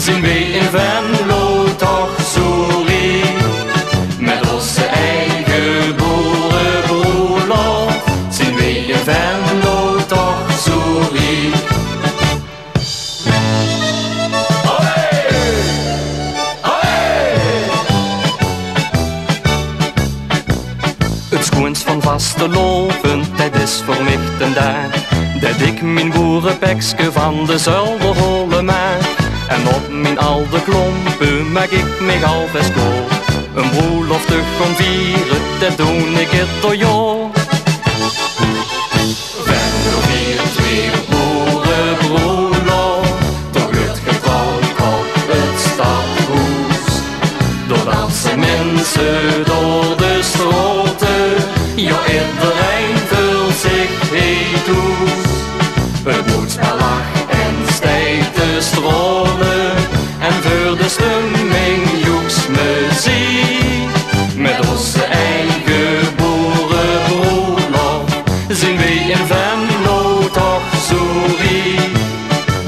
zien wij in Venlo toch zo lief. Met onze eigen boerenbroerlof zien wij in Venlo toch zo lief. Het schoens van vaste loven, dat is voor mij ten daar. Dat ik mijn boerenpekske van de zolder holen maak. En op mijn oude klompen maak ik mij alvast kool. Een broerlof te gaan vieren, dat doe ik het door jou. Venlo viert weer boerenbroerlof, toch het getrouwd op het stadhuis. Door dansen mensen door de stroten, ja iedereen vult zich heet toe. Het moedspel lacht en stijgt de stromen, en voor de stemming joeks muziek. Met onze eigen boerenbroerlof zien wij in Venlo toch zo lief.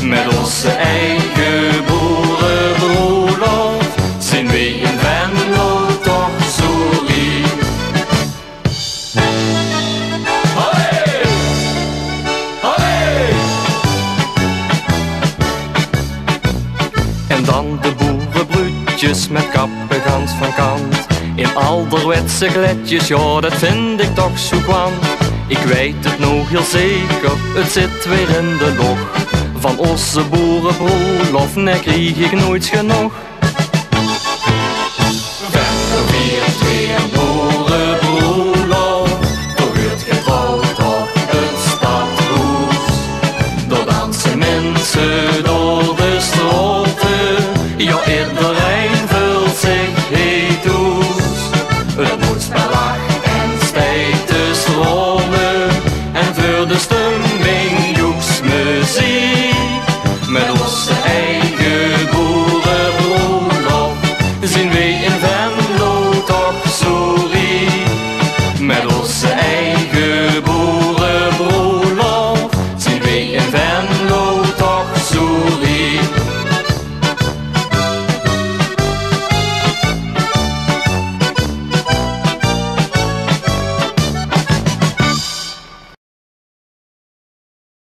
Met onze eigen boerenbroerlof zien wij in Venlo toch zo lief. En dan de boerenbroedjes met kappengans van kant. In ouderwetse gletjes, ja dat vind ik toch zo kwant. Ik weet het nog heel zeker, het zit weer in de log. Van onze boerenbroerlof, nee kreeg ik nooit genoeg. Venlo viert weer boerenbroerlof, toch wordt getrouwd op het stadhuis. Door dansen mensen door de stroten, ja iedereen vult zich heet toes. Het moedspel lacht en stijgt de stromen, en voor de stemming joeks muziek.